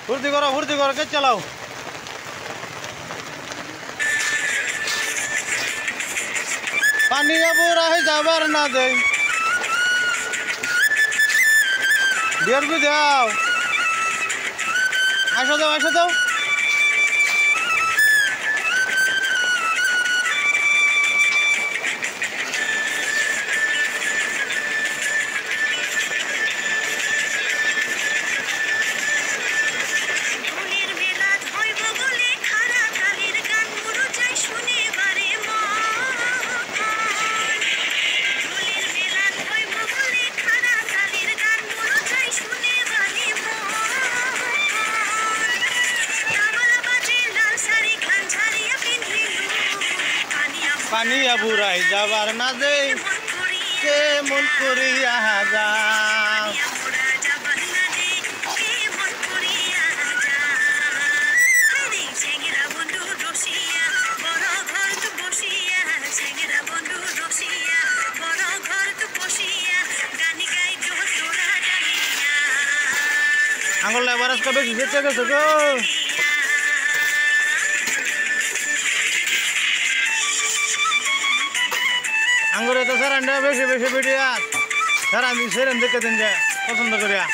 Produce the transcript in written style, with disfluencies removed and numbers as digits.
ফুর্তি করো কে চালাও পানি বুড়াই যাবার না দেই বিয়ার দাও আসো দাও পানিয়া বুড়াই যাবার না দে কেমন করিয়া যাও আঙুল এবারে কবে ঘুরতে গেছো গো আঙ্গুরে তো স্যার বেশি ভিডিও স্যার আমি সেরেন দেখে দিন যে পছন্দ করিয়া